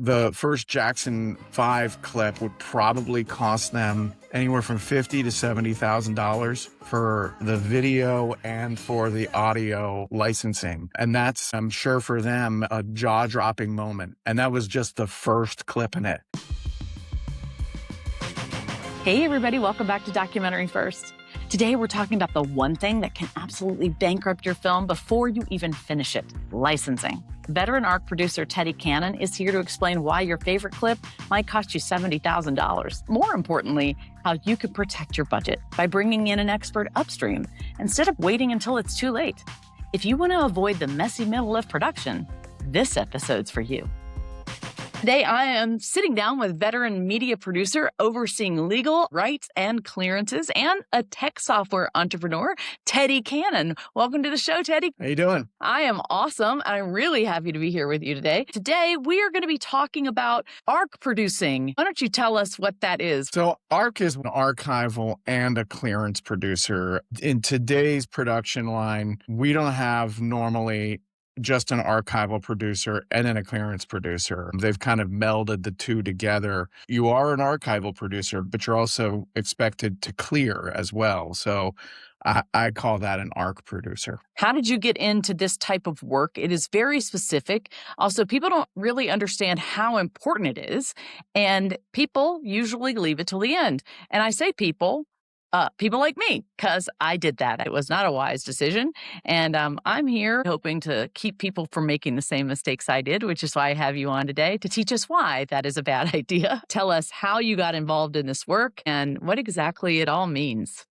The first Jackson 5 clip would probably cost them anywhere from $50,000 to $70,000 for the video and for the audio licensing. And that's, I'm sure for them, a jaw-dropping moment. And that was just the first clip in it. Hey everybody, welcome back to Documentary First. Today we're talking about the one thing that can absolutely bankrupt your film before you even finish it, licensing. Veteran ARC producer Teddy Cannon is here to explain why your favorite clip might cost you $70,000. More importantly, how you could protect your budget by bringing in an expert upstream instead of waiting until it's too late. If you want to avoid the messy middle of production, this episode's for you. Today, I am sitting down with veteran media producer overseeing legal rights and clearances and a tech software entrepreneur, Teddy Cannon. Welcome to the show, Teddy. How you doing? I am awesome. I'm really happy to be here with you today. Today, we are going to be talking about ARC producing. Why don't you tell us what that is? So ARC is an archival and a clearance producer. In today's production line, we don't have normally just an archival producer and then a clearance producer. They've kind of melded the two together. You are an archival producer, but you're also expected to clear as well. So I call that an ARC producer. How did you get into this type of work? It is very specific. Also, people don't really understand how important it is. And people usually leave it till the end. And I say people like me, because I did that. It was not a wise decision. And I'm here hoping to keep people from making the same mistakes I did, which is why I have you on today to teach us why that is a bad idea. Tell us how you got involved in this work and what exactly it all means.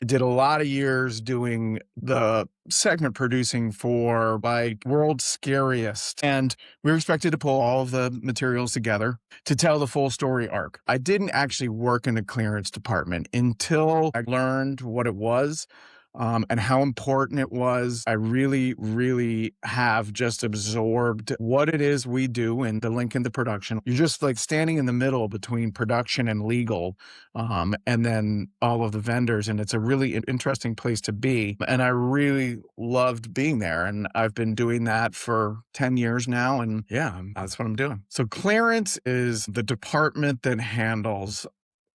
I did a lot of years doing the segment producing for like World's Scariest. And we were expected to pull all of the materials together to tell the full story arc. I didn't actually work in the clearance department until I learned what it was. And how important it was. I really, really have just absorbed what it is we do and the link into production. You're just like standing in the middle between production and legal, and then all of the vendors. And it's a really interesting place to be. And I really loved being there. And I've been doing that for 10 years now. And yeah, that's what I'm doing. So clearance is the department that handles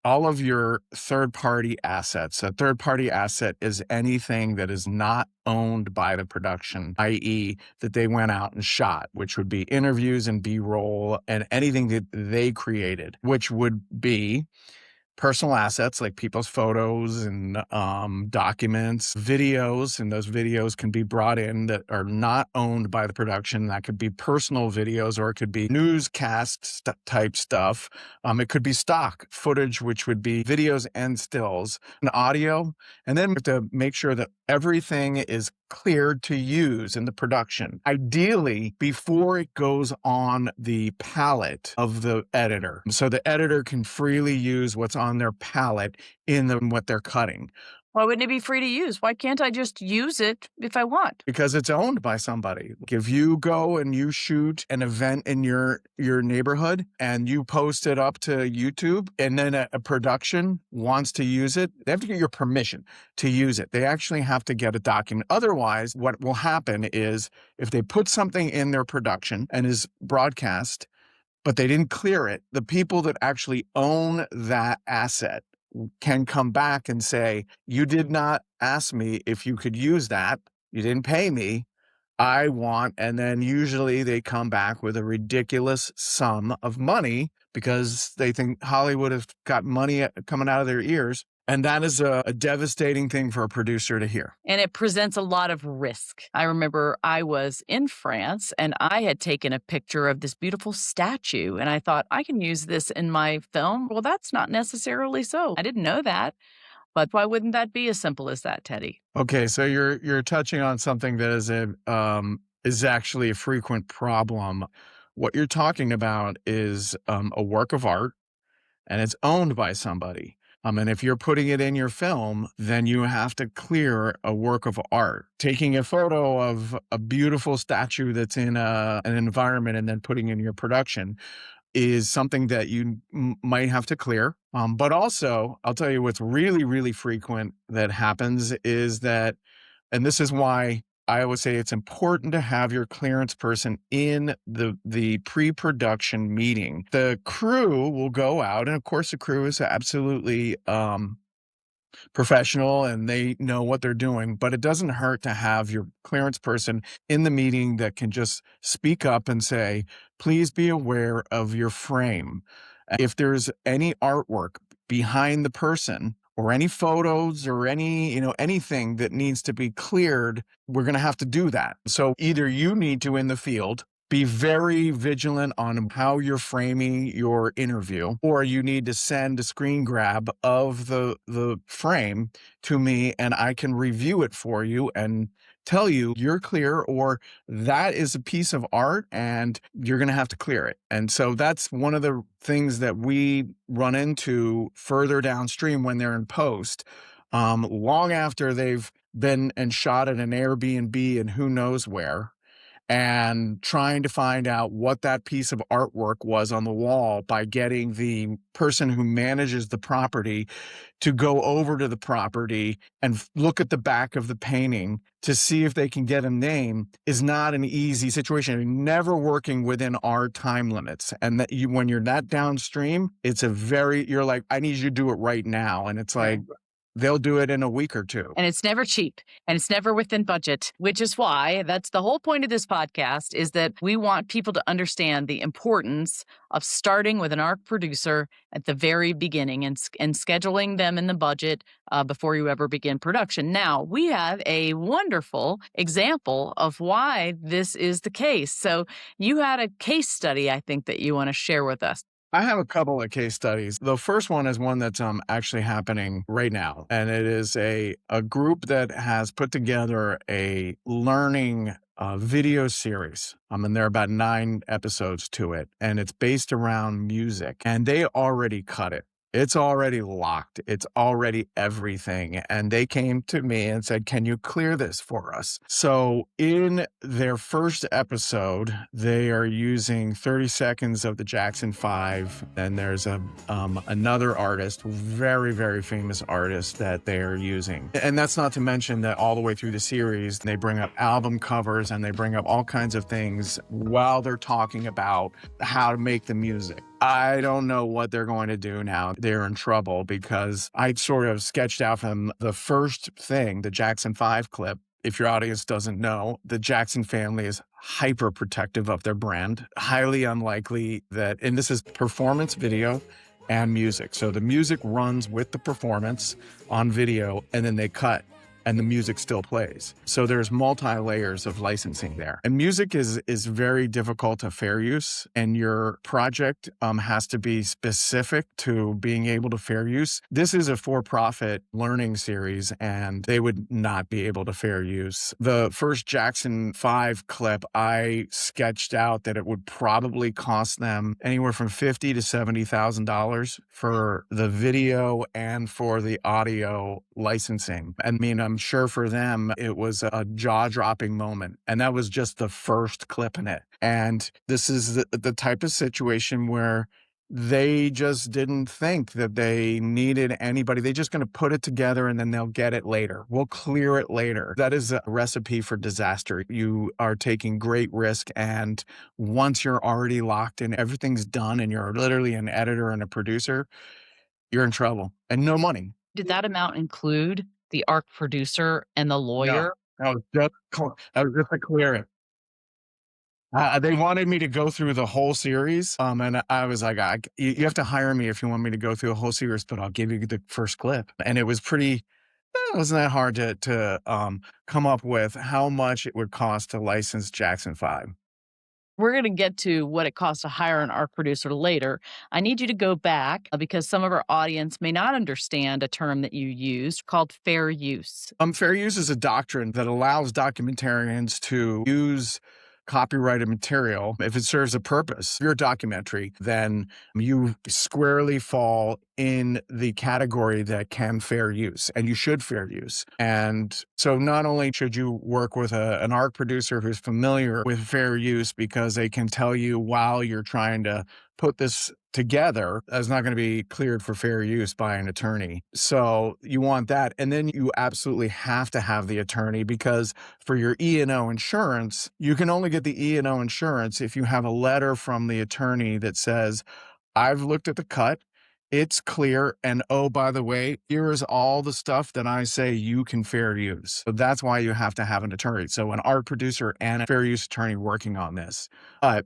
all of your third-party assets. A third-party asset is anything that is not owned by the production, i.e. that they went out and shot, which would be interviews and B-roll and anything that they created, which would be personal assets like people's photos and documents, videos, and those videos can be brought in that are not owned by the production. That could be personal videos or it could be newscast type stuff. It could be stock footage, which would be videos and stills, and audio. And then we have to make sure that everything is cleared to use in the production, ideally before it goes on the palette of the editor. So the editor can freely use what's on their palette in what they're cutting. Why wouldn't it be free to use? Why can't I just use it if I want? Because it's owned by somebody. If you go and you shoot an event in your neighborhood and you post it up to YouTube and then a production wants to use it, they have to get your permission to use it. They actually have to get a document. Otherwise, what will happen is if they put something in their production and is broadcast, but they didn't clear it, the people that actually own that asset can come back and say, you did not ask me if you could use that. You didn't pay me. I want, and then usually they come back with a ridiculous sum of money because they think Hollywood has got money coming out of their ears. And that is a devastating thing for a producer to hear. And it presents a lot of risk. I remember I was in France and I had taken a picture of this beautiful statue and I thought, I can use this in my film. Well, that's not necessarily so. I didn't know that. But why wouldn't that be as simple as that, Teddy? Okay, so you're touching on something that is actually a frequent problem. What you're talking about is a work of art and it's owned by somebody. And if you're putting it in your film, then you have to clear a work of art. Taking a photo of a beautiful statue that's in an environment and then putting in your production is something that you might have to clear. But also, I'll tell you what's really, really frequent that happens is that, and this is why I would say it's important to have your clearance person in the pre-production meeting. The crew will go out, and of course, the crew is absolutely professional and they know what they're doing, but it doesn't hurt to have your clearance person in the meeting that can just speak up and say, please be aware of your frame. If there's any artwork behind the person or any photos or any, anything that needs to be cleared, we're going to have to do that. So either you need to in the field be very vigilant on how you're framing your interview, or you need to send a screen grab of the frame to me and I can review it for you and tell you you're clear, or that is a piece of art and you're going to have to clear it. And so that's one of the things that we run into further downstream when they're in post, long after they've been and shot at an Airbnb and who knows where, and trying to find out what that piece of artwork was on the wall by getting the person who manages the property to go over to the property and look at the back of the painting to see if they can get a name is not an easy situation. You're never working within our time limits. And that when you're that downstream, you're like, I need you to do it right now. And it's like, they'll do it in a week or two. And it's never cheap and it's never within budget, which is why that's the whole point of this podcast, is that we want people to understand the importance of starting with an ARC producer at the very beginning and scheduling them in the budget before you ever begin production. Now, we have a wonderful example of why this is the case. So you had a case study, I think, that you want to share with us. I have a couple of case studies. The first one is one that's actually happening right now. And it is a group that has put together a learning video series. And there are about 9 episodes to it. And it's based around music. And they already cut it. It's already locked. It's already everything. And they came to me and said, can you clear this for us? So in their first episode, they are using 30 seconds of the Jackson 5. And there's another artist, very, very famous artist that they are using. And that's not to mention that all the way through the series, they bring up album covers and they bring up all kinds of things while they're talking about how to make the music. I don't know what they're going to do now. They're in trouble because I sort of sketched out from the first thing, the Jackson 5 clip. If your audience doesn't know, the Jackson family is hyper protective of their brand, highly unlikely that, and this is performance video and music. So the music runs with the performance on video and then they cut and the music still plays. So there's multi-layers of licensing there. And music is very difficult to fair use, and your project has to be specific to being able to fair use. This is a for-profit learning series, and they would not be able to fair use. The first Jackson 5 clip, I sketched out that it would probably cost them anywhere from $50,000 to $70,000 for the video and for the audio licensing. I mean, I'm sure for them, it was a jaw-dropping moment. And that was just the first clip in it. And this is the type of situation where they just didn't think that they needed anybody. They're just going to put it together and then they'll get it later. We'll clear it later. That is a recipe for disaster. You are taking great risk. And once you're already locked in, everything's done, and you're literally an editor and a producer, you're in trouble and no money. Did that amount include the ARC producer and the lawyer? No, that was just a clearing. They wanted me to go through the whole series, and I was like, you have to hire me if you want me to go through a whole series, but I'll give you the first clip. And it was it wasn't that hard to come up with how much it would cost to license Jackson 5. We're going to get to what it costs to hire an ARC producer later. I need you to go back because some of our audience may not understand a term that you used called fair use. Fair use is a doctrine that allows documentarians to use copyrighted material if it serves a purpose. If you're a documentary, then you squarely fall in the category that can fair use, and you should fair use. And so not only should you work with an ARC producer who's familiar with fair use because they can tell you while you're trying to put this together is not going to be cleared for fair use by an attorney. So you want that. And then you absolutely have to have the attorney, because for your E&O insurance, you can only get the E&O insurance if you have a letter from the attorney that says, I've looked at the cut. It's clear. And oh, by the way, here is all the stuff that I say you can fair use. So that's why you have to have an attorney. So an art producer and a fair use attorney working on this. But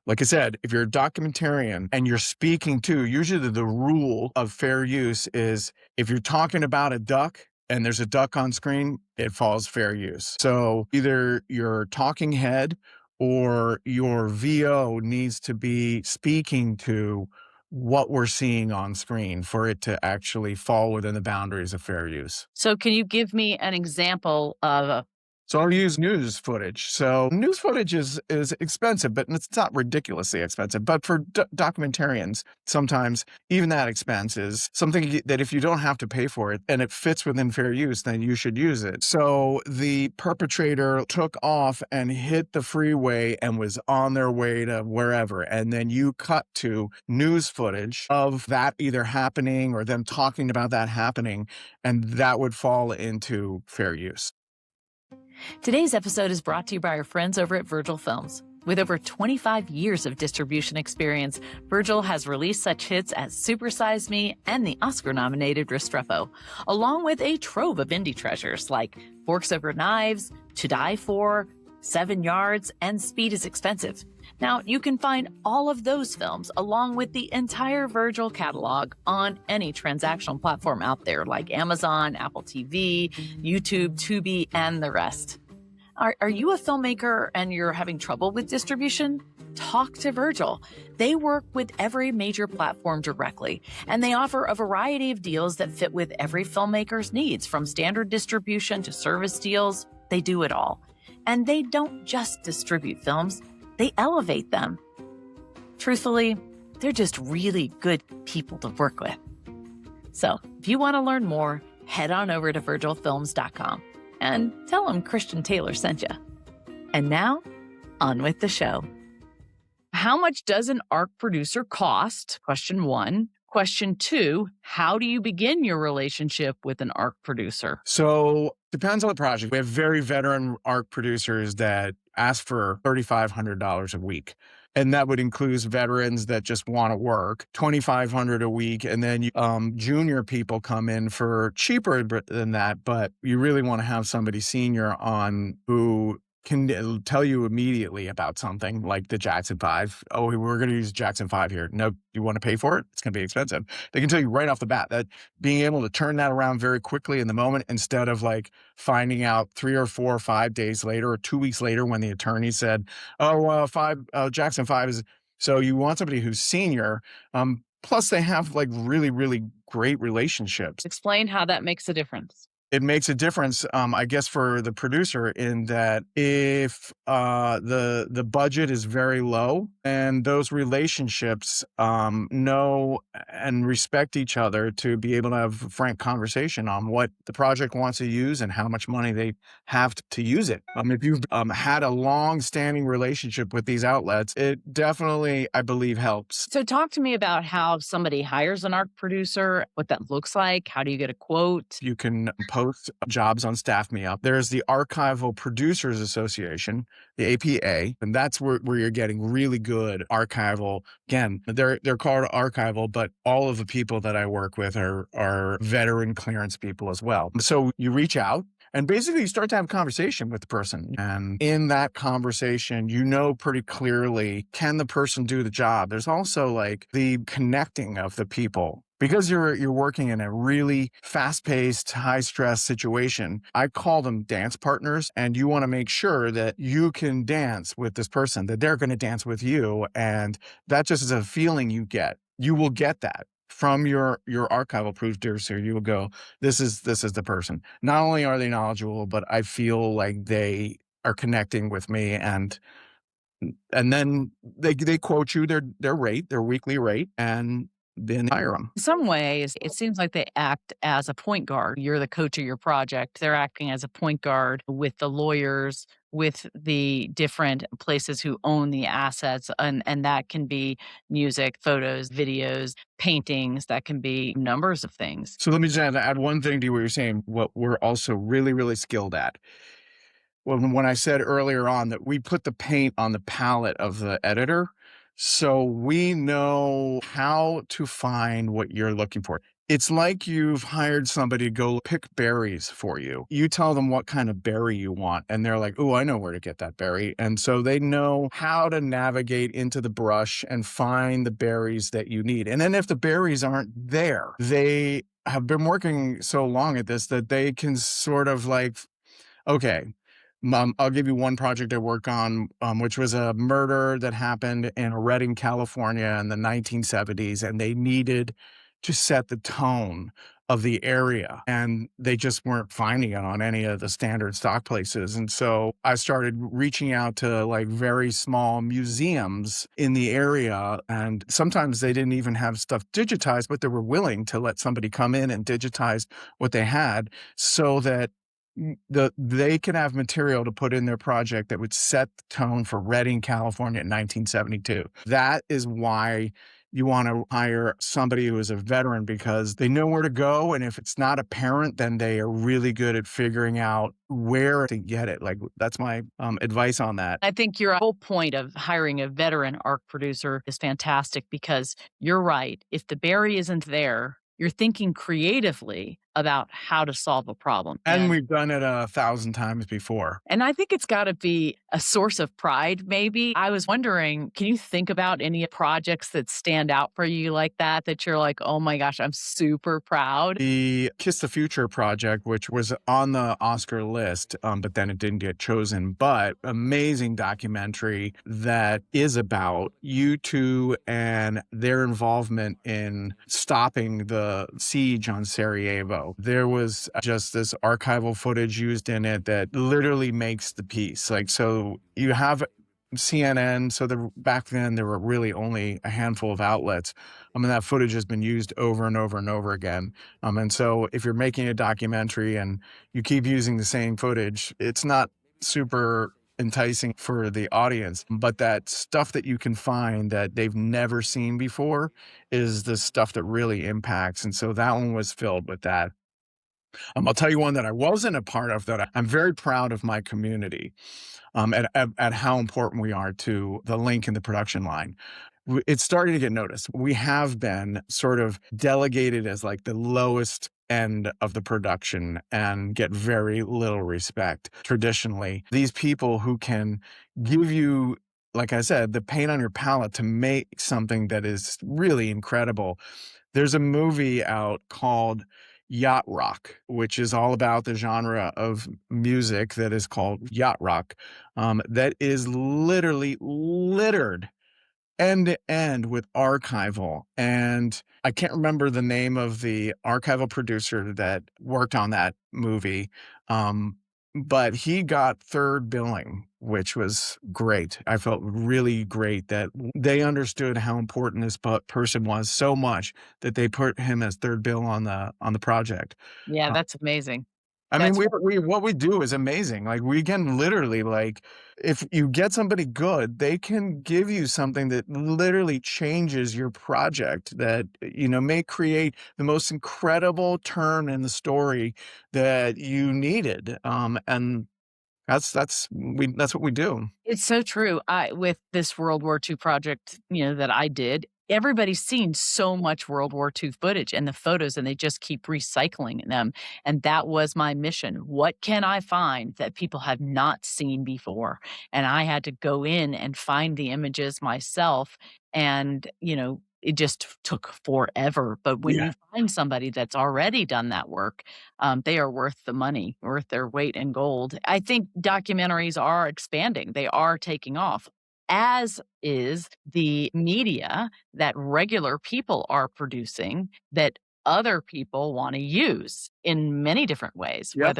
like I said, if you're a documentarian and you're speaking to, usually the rule of fair use is if you're talking about a duck and there's a duck on screen, it falls fair use. So either your talking head or your VO needs to be speaking to what we're seeing on screen for it to actually fall within the boundaries of fair use. So, can you give me an example of a So I'll use news footage. So news footage is expensive, but it's not ridiculously expensive. But for documentarians, sometimes even that expense is something that if you don't have to pay for it and it fits within fair use, then you should use it. So the perpetrator took off and hit the freeway and was on their way to wherever. And then you cut to news footage of that either happening or them talking about that happening. And that would fall into fair use. Today's episode is brought to you by our friends over at Virgil Films. With over 25 years of distribution experience, Virgil has released such hits as Super Size Me and the Oscar-nominated Restrepo, along with a trove of indie treasures like Forks Over Knives, To Die For, 7 Yards, and Speed is Expensive. Now, you can find all of those films along with the entire Virgil catalog on any transactional platform out there like Amazon, Apple TV, YouTube, Tubi, and the rest. Are you a filmmaker and you're having trouble with distribution? Talk to Virgil. They work with every major platform directly, and they offer a variety of deals that fit with every filmmaker's needs, from standard distribution to service deals. They do it all. And they don't just distribute films, they elevate them. Truthfully, they're just really good people to work with. So if you want to learn more, head on over to virgilfilms.com and tell them Christian Taylor sent you. And now, on with the show. How much does an ARC producer cost? Question 1. Question 2, how do you begin your relationship with an ARC producer? So depends on the project. We have very veteran ARC producers that ask for $3,500 a week. And that would include veterans that just want to work $2,500 a week. And then junior people come in for cheaper than that. But you really want to have somebody senior on who can tell you immediately about something like the Jackson 5. Oh, we're going to use Jackson 5 here. No, you want to pay for it? It's going to be expensive. They can tell you right off the bat that being able to turn that around very quickly in the moment, instead of like finding out 3 or 4 or 5 days later or 2 weeks later when the attorney said, Jackson 5 is. So you want somebody who's senior. Plus they have like really, really great relationships. Explain how that makes a difference. It makes a difference, I guess, for the producer, in that if the budget is very low and those relationships know and respect each other to be able to have a frank conversation on what the project wants to use and how much money they have to use it. If you've had a long-standing relationship with these outlets, it definitely, I believe, helps. So talk to me about how somebody hires an ARC producer, what that looks like. How do you get a quote? You can post jobs on Staff Me Up. There's the Archival Producers Association, the APA, and that's where you're getting really good archival. Again, they're called archival, but all of the people that I work with are veteran clearance people as well. So you reach out and basically you start to have a conversation with the person. And in that conversation, you know pretty clearly, can the person do the job? There's also like the connecting of the people. Because you're working in a really fast-paced, high-stress situation, I call them dance partners, and you want to make sure that you can dance with this person, that they're going to dance with you, and that just is a feeling you get. You will get that from your archival producer. You will go, this is the person. Not only are they knowledgeable, but I feel like they are connecting with me, and then they quote you their rate, their weekly rate, and then hire them. In some ways, it seems like they act as a point guard. You're the coach of your project. They're acting as a point guard with the lawyers with the different places who own the assets, and that can be music, photos, videos, paintings, that can be numbers of things. So let me just add one thing to what you're saying. What we're also really, really skilled at. Well, when I said earlier on that we put the paint on the palette of the editor, so we know how to find what you're looking for. It's like you've hired somebody to go pick berries for you. You tell them what kind of berry you want, and they're like, "Oh, I know where to get that berry." And so they know how to navigate into the brush and find the berries that you need. And then if the berries aren't there, they have been working so long at this that they can sort of like, okay. I'll give you one project I work on, which was a murder that happened in Redding, California in the 1970s, and they needed to set the tone of the area, and they just weren't finding it on any of the standard stock places. And so I started reaching out to like very small museums in the area, and sometimes they didn't even have stuff digitized, but they were willing to let somebody come in and digitize what they had so that they can have material to put in their project that would set the tone for Redding, California in 1972. That is why you want to hire somebody who is a veteran because they know where to go. And if it's not apparent, then they are really good at figuring out where to get it. Like that's my advice on that. I think your whole point of hiring a veteran ARC producer is fantastic because you're right. If the berry isn't there, you're thinking creatively about how to solve a problem. And we've done it 1,000 times before. And I think it's gotta be a source of pride, maybe. I was wondering, can you think about any projects that stand out for you like that, that you're like, "Oh my gosh, I'm super proud"? The Kiss the Future project, which was on the Oscar list, but then it didn't get chosen, but amazing documentary that is about U2 and their involvement in stopping the siege on Sarajevo. There was just this archival footage used in it that literally makes the piece. Like, so you have CNN. So back then there were really only a handful of outlets. I mean, that footage has been used over and over and over again. And so if you're making a documentary and you keep using the same footage, it's not super enticing for the audience. But that stuff that you can find that they've never seen before is the stuff that really impacts. And so that one was filled with that. I'll tell you one that I wasn't a part of that I'm very proud of my community at how important we are to the link in the production line. It's starting to get noticed. We have been sort of delegated as like the lowest end of the production and get very little respect traditionally. These people who can give you, like I said, the paint on your palette to make something that is really incredible. There's a movie out called Yacht rock, which is all about the genre of music that is called yacht rock, that is literally littered end to end with archival. And I can't remember the name of the archival producer that worked on that movie. But he got third billing, which was great. I felt really great that they understood how important this person was so much that they put him as third bill on the project. Yeah, that's amazing. I mean, That's we what we do is amazing. Like, we can literally, like, if you get somebody good, they can give you something that literally changes your project that, may create the most incredible turn in the story that you needed. And that's what we do. It's so true. I with this World War II project, that I did, everybody's seen so much World War II footage and the photos, and they just keep recycling them, and that was my mission. What can I find that people have not seen before? And I had to go in and find the images myself, and, it just took forever, but when Yeah. you find somebody that's already done that work, they are worth the money, worth their weight in gold. I think documentaries are expanding. They are taking off, as is the media that regular people are producing that other people want to use in many different ways, Yep.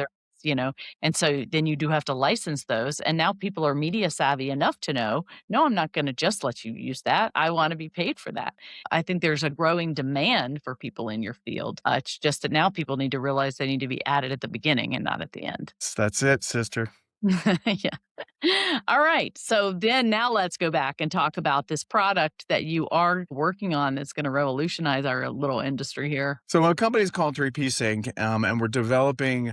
and so then you do have to license those. And now people are media savvy enough to know, no, I'm not going to just let you use that. I want to be paid for that. I think there's a growing demand for people in your field. It's just that now people need to realize they need to be added at the beginning and not at the end. That's it, sister. Yeah. All right. So then now let's go back and talk about this product that you are working on that's going to revolutionize our little industry here. So my company is called 3P Sync, and we're developing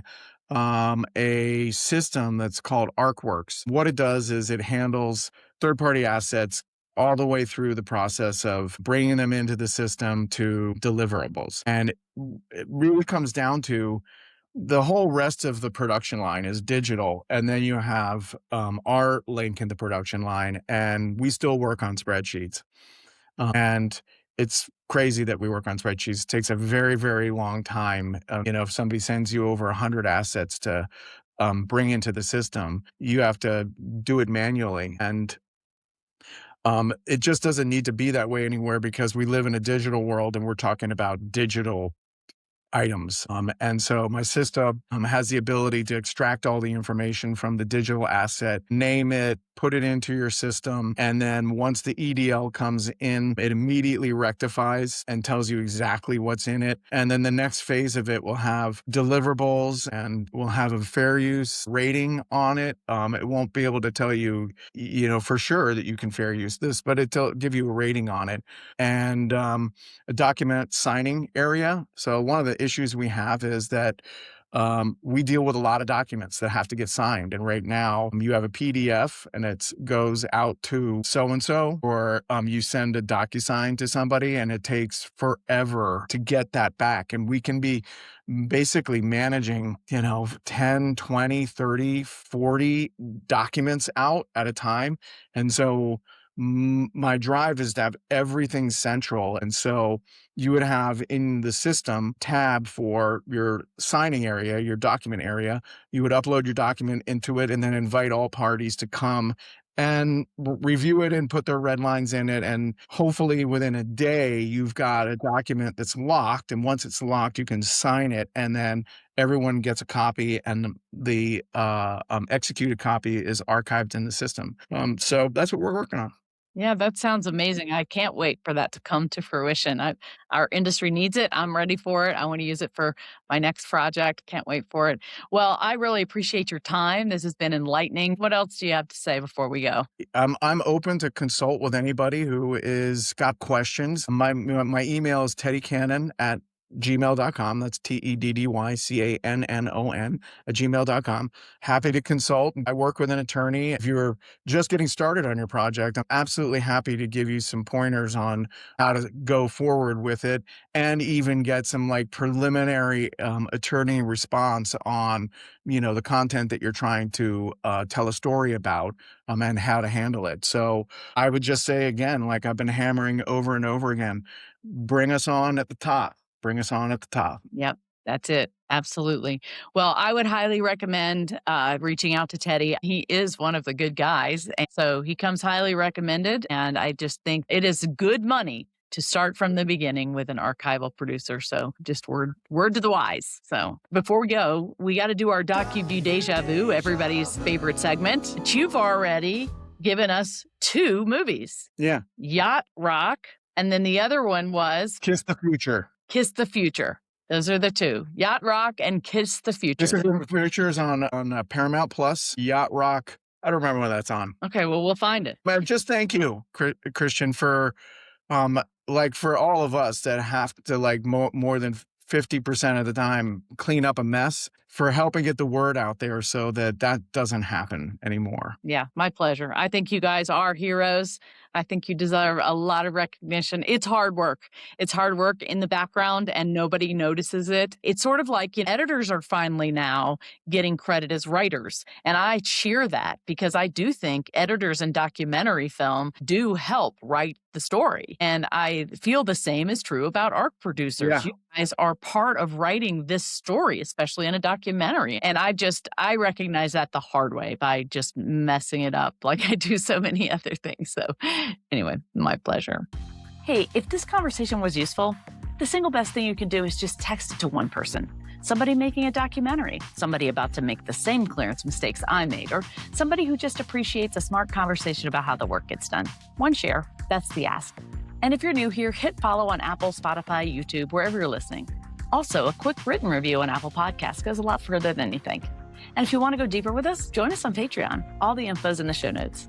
a system that's called ArcWorks. What it does is it handles third-party assets all the way through the process of bringing them into the system to deliverables. And it really comes down to the whole rest of the production line is digital, and then you have our link in the production line, and we still work on spreadsheets. And it's crazy that we work on spreadsheets. It takes a very, very long time. If somebody sends you over 100 assets to bring into the system, you have to do it manually. And it just doesn't need to be that way anywhere because we live in a digital world and we're talking about digital items. And so my system has the ability to extract all the information from the digital asset, name it, put it into your system. And then once the EDL comes in, it immediately rectifies and tells you exactly what's in it. And then the next phase of it will have deliverables and will have a fair use rating on it. It won't be able to tell you, for sure that you can fair use this, but it'll give you a rating on it. And a document signing area. So one of the issues we have is that we deal with a lot of documents that have to get signed. And right now you have a PDF and it goes out to so-and-so, or you send a DocuSign to somebody and it takes forever to get that back. And we can be basically managing, 10, 20, 30, 40 documents out at a time. And so my drive is to have everything central. And so you would have in the system tab for your signing area, your document area. You would upload your document into it and then invite all parties to come and review it and put their red lines in it. And hopefully within a day, you've got a document that's locked. And once it's locked, you can sign it. And then everyone gets a copy and the executed copy is archived in the system. So that's what we're working on. Yeah, that sounds amazing. I can't wait for that to come to fruition. Our industry needs it. I'm ready for it. I want to use it for my next project. Can't wait for it. Well, I really appreciate your time. This has been enlightening. What else do you have to say before we go? I'm open to consult with anybody who is got questions. My email is teddycannon@gmail.com. That's TEDDYCANNON @gmail.com. Happy to consult. I work with an attorney. If you're just getting started on your project, I'm absolutely happy to give you some pointers on how to go forward with it and even get some like preliminary attorney response on, the content that you're trying to tell a story about and how to handle it. So I would just say again, like I've been hammering over and over again, bring us on at the top. Bring us on at the top. Yep, that's it. Absolutely. Well, I would highly recommend reaching out to Teddy. He is one of the good guys. And so he comes highly recommended. And I just think it is good money to start from the beginning with an archival producer. So just word to the wise. So before we go, we got to do our DocuView Deja Vu, everybody's favorite segment. But you've already given us 2 movies. Yeah. Yacht Rock. And then the other one was Kiss the Future. Kiss the Future. Those are the 2. Yacht Rock and Kiss the Future. Kiss the Future is on Paramount Plus. Yacht Rock, I don't remember when that's on. Okay, well, we'll find it. But just thank you, Christian, for for all of us that have to more than 50% of the time clean up a mess, for helping get the word out there so that doesn't happen anymore. Yeah, my pleasure. I think you guys are heroes. I think you deserve a lot of recognition. It's hard work. It's hard work in the background and nobody notices it. It's sort of like editors are finally now getting credit as writers. And I cheer that because I do think editors in documentary film do help write the story. And I feel the same is true about ARC producers. Yeah. You guys are part of writing this story, especially in a documentary. And I recognize that the hard way by just messing it up like I do so many other things. So anyway, my pleasure. Hey, if this conversation was useful, the single best thing you can do is just text it to one person. Somebody making a documentary, somebody about to make the same clearance mistakes I made, or somebody who just appreciates a smart conversation about how the work gets done. One share, that's the ask. And if you're new here, hit follow on Apple, Spotify, YouTube, wherever you're listening. Also, a quick written review on Apple Podcasts goes a lot further than you think. And if you want to go deeper with us, join us on Patreon. All the info's in the show notes.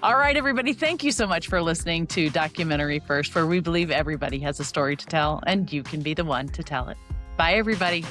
All right, everybody, thank you so much for listening to Documentary First, where we believe everybody has a story to tell, and you can be the one to tell it. Bye, everybody.